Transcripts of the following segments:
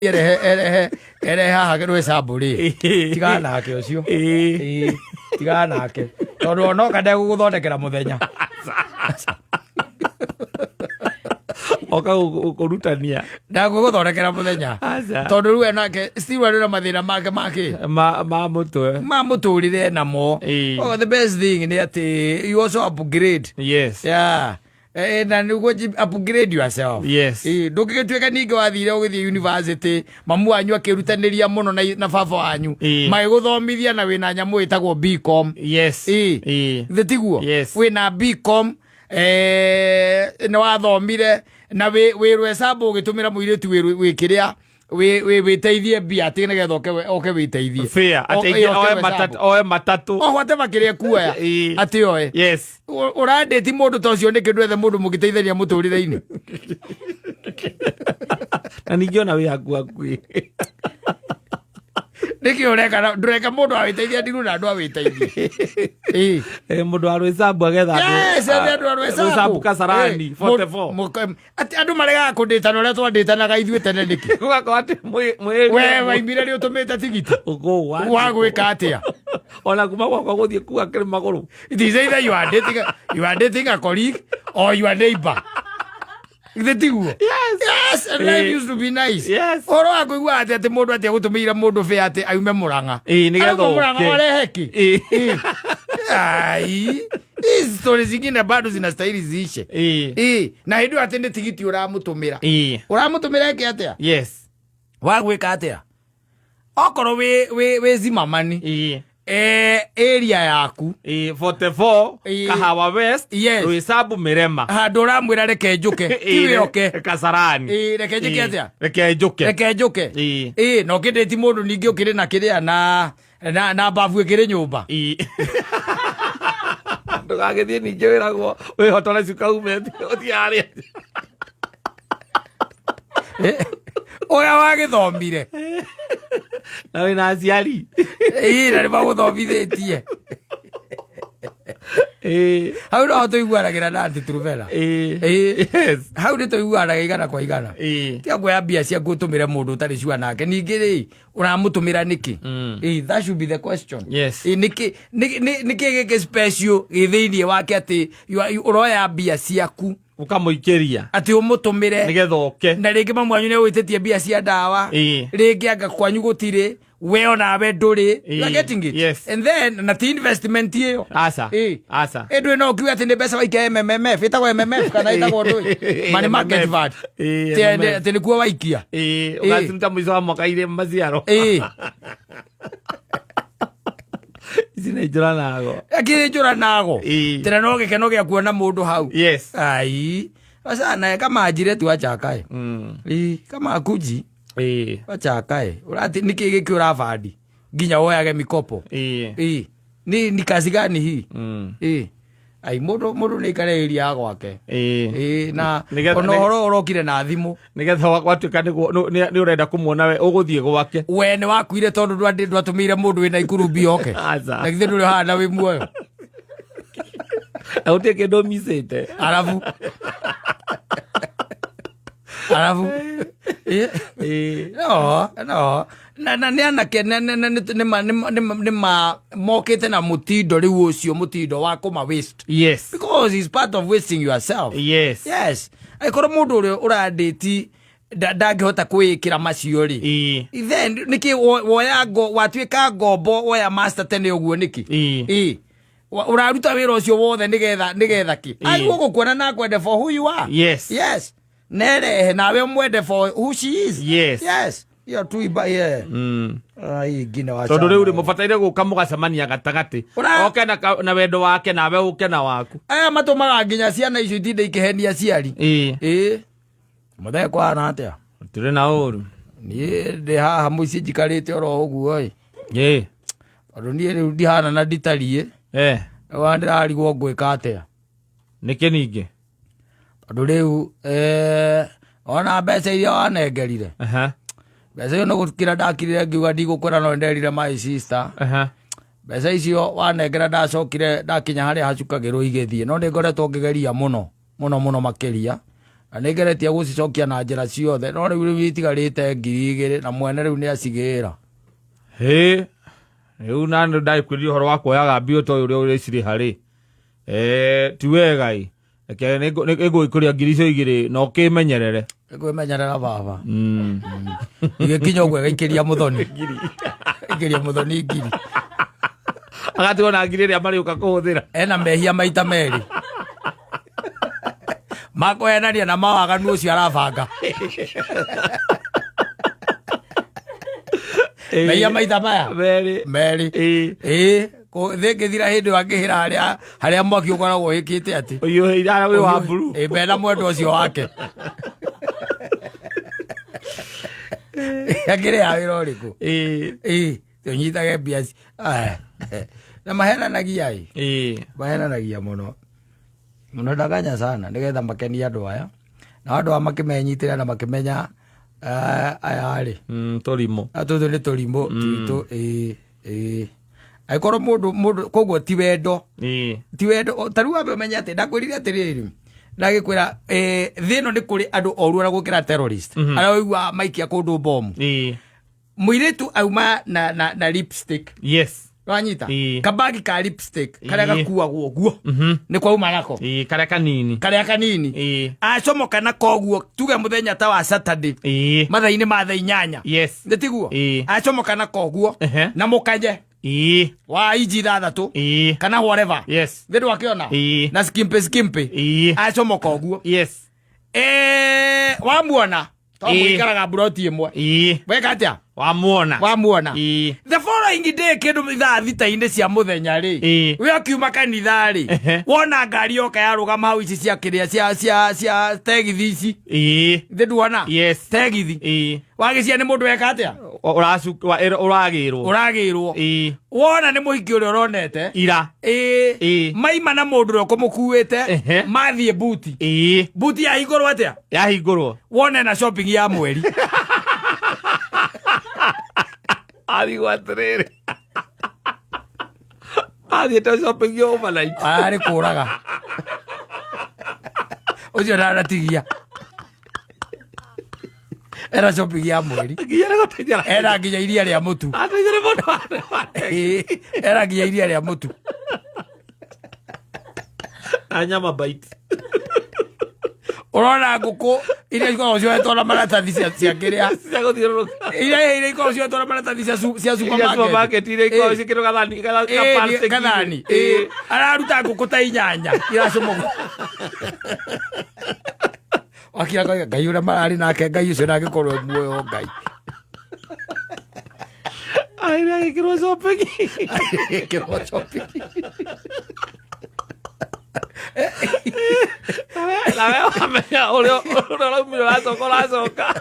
ere haha gerwe saburi tiga nake ucio tiga nake tondu no kande guguthondekera muthenya oka kurutania ndaguguthondekera muthenya tondu riu enake still ari na mathina make ma muturire namo. Oh, the best thing ni ati you also upgrade. Yes. Yeah. Na niguo upgrade yourself. Yes. Ndungigituika ningi wathire ugithie university mamu wanyu akirutaniria muno na baba wanyu magiguthomithia na wina nyamu itagwo BCom. Yes. Thitiguo yes. Wina BCom na wathomire na wirwe sabu ugitumira muiritu wikiria witeithie bia ati nigetha oke witeithie fair ati oe matatu whatever kiria kuoya ati oe. Yes. Urandeti mundu tocio ni kindu ethe mundu mugiteithania muturire-ini na ningiona wi akui niki ureka ndureka mundu awiteithia ndiru na andu awiteithie mundu arwesabu agetha andu arwesabu Kasarani 44 ati andu marega kunditana uria twanditanaga ithuĩ tene niki gugako ati we waimbire ri utumite tigiti wagwika atia ona kuma gwakwa guthie kuga kiri maguru. It is either you are dating a colleague or your neighbor. Yes, and life used to be nice. Yes. Oro akuigua ati mundu ati gutumira mundu fe ati aume Murang'a. Nigetha Murang'a wale heki. Ai. Hizi stories zingine bado zinastahili ziishe. Na hindu ati ndi tigiti uramutumira. Uramutumira ki atia? Yes. Wagwika atia? Okoro we zimamani. Area yaku 44 Kahawa West. Yes. Ruisabu Mirema handu uramwira reke njuke tiwe oke Kasarani reke njuke atia reke njuke no kindeti mundu ningi ukiri na kiria na bavu ikiri nyumba ndugagithie ningi wiragwo wihotore cukaume uthiaria oya wagithomire na wina aciari na ni maguthomithitie hau no tuiguanagira na anti Truvera hau ni tuiguanaga igana kwa igana tia kuoya mbia ciaku utumire mundu utari cua nake ningi ri uramutumira niki that should be the question. Yes. Niki giki special githiini wake ati uroya mbia ciaku ukamuikiria ati umutumire nigetha oke na ringi mamwanyu ni wititie mbia cia ndawa ringi anga kwanyu gutire we ona we nduri you are getting it. Yes. And then na ti investment hiyo asa ndwe no kiwa ati ni mbeca waike MMF itagwo MMF kana itagwo ndui money market fund ati ni kuwa waikia ugatinda mwizo wa mwaka ile maziaro izina ijura nago akiri jura nago tena no gikeno gia kuona mundu hau. Yes. Ai sasa na kama ajire tu achakae kama akuji wachakae urati niki giki urafandi nginya woyage mikopo ni kazi gani hii ai mundu ni kareria gwake na ono horo urokire na thimu nigetha gwatuika ni urenda kumuona we uguthie gwake we ni wakuire tondu ndwatumire mundu wina ikurubi oke na githe nduri hana wi muoyo autie kindu misite arabu no na ni anake ni mokite na mutindo riu ucio mutindo wa kuma waste. Yes. Because it's part of wasting yourself. Yes. Aikoro mundu uranditi ndangihota kwikira macio ri then niki woya watuika ngombo woya master tene uguo niki uraruta wira ucio wothe nigetha ki aiguo gukuona na kwende for who you are. Yes. Nere nawe mwende for who she is. Yes. Yo tu iba ai gina wacha tondu riu ri mubataire guka mugacemania gatagati oke na wendo wake nawe uke na waku aya matumaga nginya ciana icio itinde ikihenia ciari muthe kwa na atia turi na uru ni ndi haha muici njikarite oro uguo tondu ni riu ndihana na nditarie wandirarigwo ngwika atia niki ningi tondu riu ona mbeca iria wanengerire mbeca iyo no gukira ndakirire ngiuga ndigukura no nderire my sister mbeca icio wanengera ndacokire ndakinya haria hacukagirwo igithie no ningoretwo ngigeria muno makiria Anegeretia gucicokia na njira ciothe no riu itigarite 2,000 na mwene riu ni acigira riu na ndaikwiririe horo wa kuoyaga mbio to uria uriciri hari ti wega eke niguikuria 2,000 no kimenyerere ngwimenyerera baba igikinya ugwe gaikiria muthoni ikiria muthoni ngiri agationa ngiri ria mariuka kuhuthira ena mehia maita meri makoenania na mawaganu ucio arabanga mehia maita maya meri thingithira hindi wangihira haria mwaki ukoragwo wikite ati uyu ira wi wa buru bena mwendo ucio wake yakire ya wira uriku tunyitage biasi na mahenanagia mahenanagia muno ndaganya sana nigetha makenia andu aya na andu aya makimenyitira na makimenya aya ri turimo atutu ni turimo twitu aikorwo mundu koguo ti wendo tariu wambe umenye ati ndakwirire atiriri ndagikwira thino ni kuri andu oru na gukira terrorist aria wigua maikia kundu bomu muiritu auma na lipstick wanyita kabagi ka lipstick karia gakuagwo guo ni kwa uma nako karia kanini acomoka na koguo tuge muthenya ta wa Saturday mathaini ma thaa 8 nditiguo acomoka na koguo na mukaje wa iji 3 kana whatever ndio wakiona na skimpe acomoka guo wamuona to muikaraga broti imwe weka atia wamuona the following day kindu ithaa 6 cia muthenya ri we akiuma kanitha ri wona ngari oka yarugama hau ici cia kiria cia tegithi ici nduona tegithi wagicia ni mundu weka atia uragirwo wona ni muhiki uria uronete ira maima na mundu uria kumukuite mathie buti yahingurwo atia wona na shopping ya mweri atigwatiriri athiete shopping yo overnight ari kuraga ucio ndaratigia era shopping ya mweri era nginya iria ria mutu era nginya iria ria mutu anyama bite urona nguku iria ikoragwo ciohetwo na maratathi cia kiria cia guthiururuka iria ikoragwo ciohetwo na maratathi cia supermarket iria ikoragwo cikirwo gathani araruta nguku ta 8 iracomoka wakira ngai uria marari nake ngai ucio nagikorwo muoyo ngai aira gikirwo shopping la wamenya urio uraumire uracoka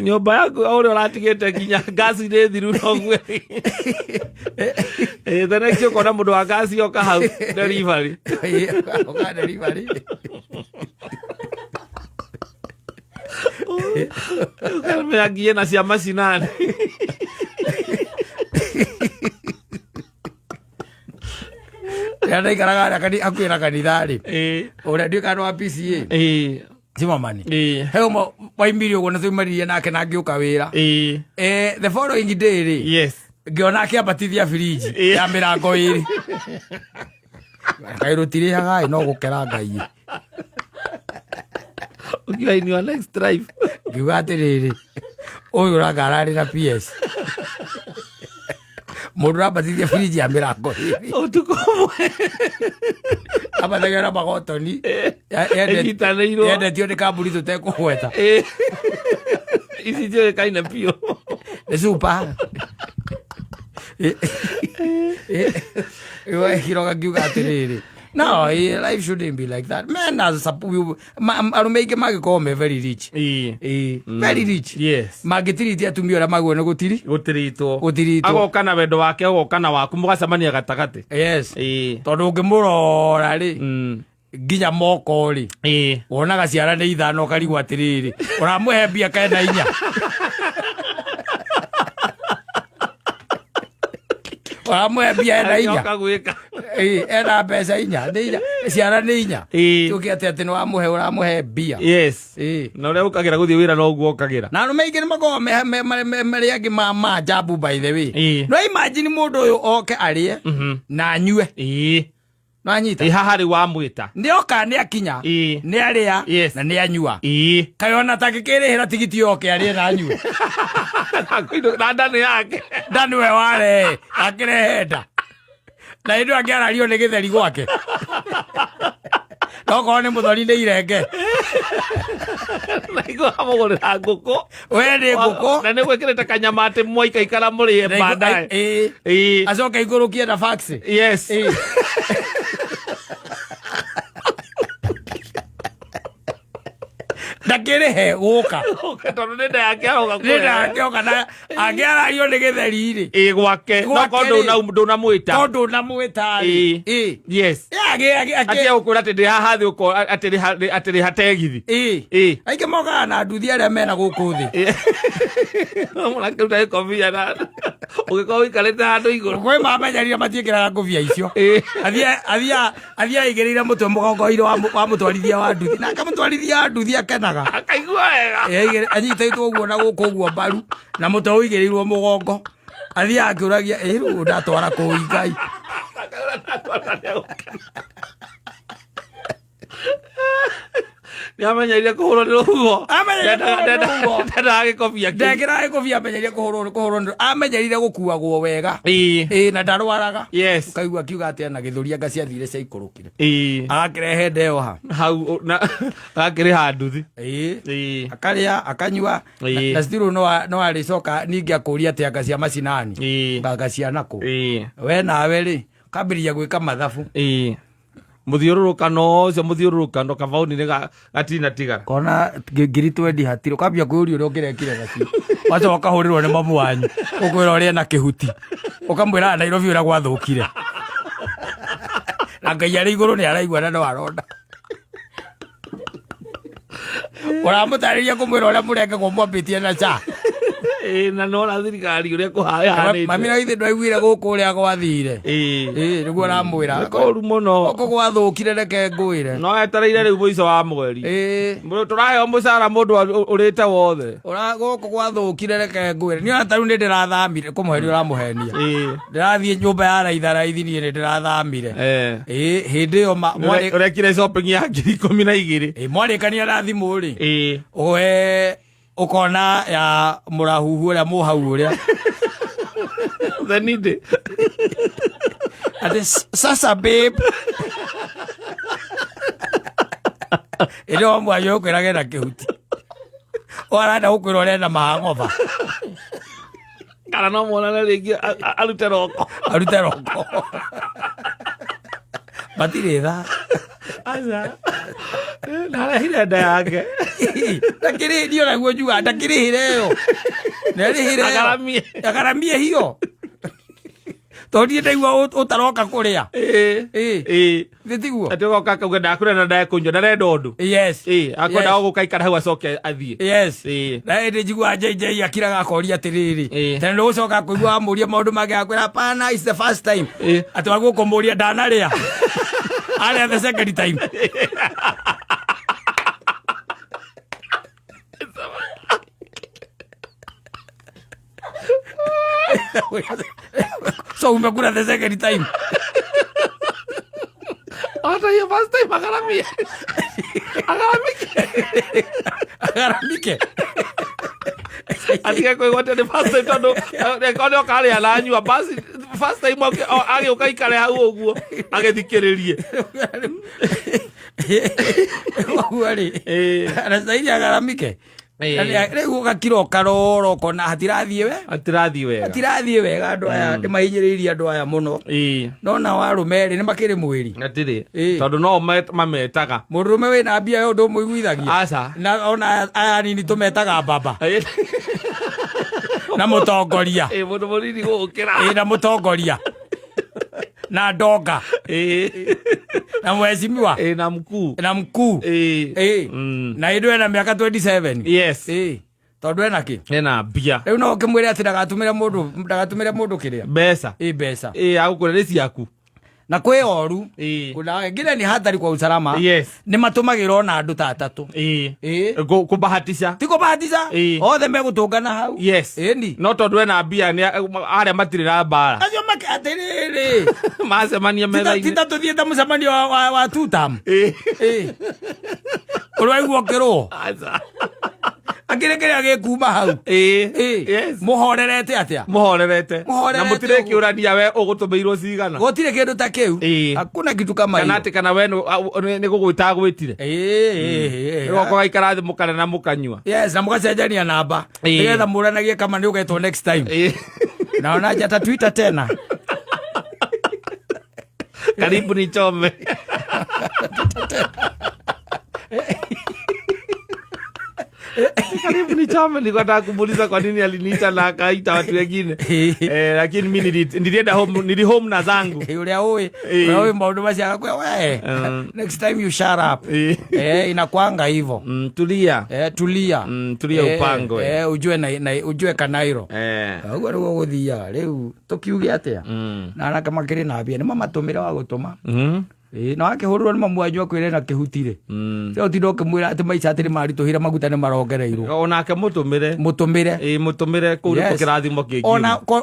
nyumba yaku uria uratigite nginya gasi ni thiru noguo the next ukona mundu wa gasi oka hau delivery ukamenya ngiye na cia macinani yana ikaraga akwira kanitha ri uria ndi kana wa PCA Zimmerman heo waimirio gona thumaririe nake na ngiuka wira the following day ri ngiona akiambatithia firiji ya mirango iri kairutire hagai no gukera ngai ukiwa in your next drive ngiuga atiriri uyu ragarari na PS mundu rabatithia firiji ya mirango iri utukomwe abathagera magotoni endetio ni kambuni tutekũgweta ici njũĩ kaina biũ nĩ cupa kiroga ngiuga atĩrĩrĩ no life shouldn't be like that men as arume aingĩ magĩkorwo me very rich very rich mangĩtiritie atumia ũrĩa maguo nĩ gũtiritwo agoka na wendo wake agoka na waku mũgacemania gatagatĩ tondũ ũngĩmũrora rĩ nginya moko ri wonaga ciara nĩ 5 karigwo atĩrĩrĩ ũramũhe mbia kena 4 ũramũhe mbia ena 4 Era pesa inya ciara nĩ inya tuke ati no amuhe uramuhe bia. Yes. Na ule ukagira guthii wira no guo ukagira na no maingi ni mako me agi ma jabu by the way. No imagine mundu uyu oke arie na anyue no anyita haha ri wa mwita ndi oka ni akinya ni aria na ni anyua kayona takikirihira tigiti oke arie na anyue na ndani yake ndani we ware akirehenda na indu angiarario ni githeri gwake no ni muthori ni irenge na igo amugurira nguku we ni nguku na ni gwikirite kanyama ati mwaika ikara murie baadaye acoka igurukie na fax. Yes. Ndakirihe guka tondu ni nda yake aroga na angiarario ni githeri gwake no kondo ndunamwita yes atia gukwira ati ndi haha thi uko ati hategithi aike moka na nduthi aria mena guku thi murakiruta ikobia na ugikorwo wikarite handu iguru kwi mamenyerire matiikiraga ngobia icio athia igirire mutwe mugongo-ini wa mutwarithia wa nduthi na akamutwarithia wa nduthi akenaga akaigua wega anyitaitwo guo na guku guo mbaru na mutwe uigĩrĩirwo mugongo athia akiuragia riu ndatwara kũu Ngai niamenyeire kuhurwo ni ruhuho ndendaga gikobia ndekĩraga gĩkobia amenyeire kuhurwo amenyerire gukuagwo wega na ndarwaraga ukaigua akiuga atĩ na gĩthũri anga ciathire cia ikũrũkire agakirehe ndeo ha hau agakĩrĩha nduthi akarĩa akanyua na still no arĩcoka ningĩ akũria atĩ anga cia macinani anga cia nakũ we nawe rĩ kambĩrĩria gwĩka mathabu muthiururukano ucio muthiururukano kabauni ni gatina tigara kona ngiri 20 hatiro kambia kwĩuria ũrĩa ũkĩrekire gacio wacoka ũkahũrĩrwo nĩ mamu wanyu ũkwĩra ũrĩa na kĩhuti ũkamwĩra Nairobi ũrĩa gwathũkire na Ngai arĩ igũrũ nĩ araigua na no aronda ũramũtarĩria kũmwĩra ũrĩa mũrengagwo mwambĩtie na cha na no na thirikari uria kuhahanite mami na ithe ndwaiguire guku uria gwathire niguo aramwira koru muno oko gwathukire reke ngwire no etereire riu muico wa mweri turaheo mucara mundu urite wothe goko gwathukire reke ngwire ni ona taru ni ndirathamire kumuheri uramuhenia ndirathie nyumba ya raitharathi ni ndirathamire hindi yo urekire shopping ya 12,000 mwarikania na thimu ri we ukona ya murahuhu uria muhau uria thenide ati sasa babe ilo mwayo kwiraga na kihuti oranda ukwira uria na mahangova kana no mwana ringi arute roko matire tha aza narehire nda yake ndakiri ndio naguo njuga ndakirihire yo nerihire agaramie hiyo tondie ndaigua utaroka kuria thitiguo atoka kauga ndakure na ndakunjo ndarenda undu akwenda gukaikara hau acoke athie na ndi njigua JJ akiraga akoria atiriri tene ndugucoka kuigua amuria maundu mage akwira hapana is the first time atwaguo kumuria ndanaria aria the second time so umekula the second time hata hiyo first time agaramike atika kwa wote ni first time tondu kono kale alanywa basi first time age ukaikare hau uguo agethikiririe wali ana zaidi agaramike riu gakiro karoro kona hatirathie wega andu aya ni mahinyiriria andu aya muno nona warumeri ni makiri mwiri atiri tondu no mametaga murume wina mbia yo ndu muiguithagia aca na ona aya nini tumetaga baba na mutongoria mundu munini gukira na mutongoria na ndonga na mheshimiwa na mkuu na indu ena miaka 27 tondu ena ki ena mbia riu no kimwire ati ndagatumire mundu kiria mbeca mbeca agukure ni ciaku na kwe oru kuna wengine ni hatari kwa usalama ni matumagirwo na andu ta atatu kubahatisha ti kubahatisha othe megutungana hau ni no tondu ena mbia ni aria matirira mbara acio makatiriri macemania metha-ini tita tuthiete mucemanio wa tutam urwaigua kirwo akire kiria gikuma hau muhorerete atia na mutire kiurania we ugutumirwo cigana gutire kindu ta kiu hakuna kitu kama hiyo kana we ni gugwita gwitire goko gaikara thi mukane na mukanyua na mugacenjania namba nigetha muranagie kama ni ugetwo next time naona hata Twitter tena karibu ni chome karibu ni chama nilikuwa nataka kumuuliza kwa nini aliniita na akaita watu wengine lakini mimi nili home na zangu yule wewe maundu basi akakwa we next time you shut up inakwanga hivyo tulia tulia upango ujue kanairo uguo niguo guthia riu tukiuge atia na araka makiri na bia ni mamatumira wa gutuma na akihurwo ni mamwanjwa kwire na kihutire sio tidoke mwira ati maica atiri marituhira maguta ni marongereirwo onake mutumire mutumire kuri kukirathimo kingi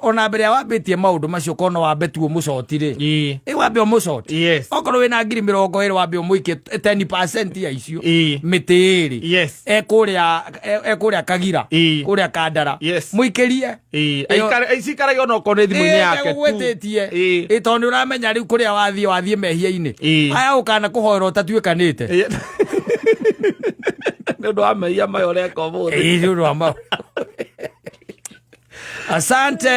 ona mbere wambitie maundu macio kono wambe tu mucotire wambe umucoti okorwo wina ngiri 20 wambe umuike 10% ya icio mitiri ekuria kagira kuria kandara muikerie aikara yo no kone thimu-ini yake gwetitie tondu uramenya riu kuria wathie mehia-ini aya ukana kuhoerwo tatuikanite ndu wa mehia mayo reka umuthi asante.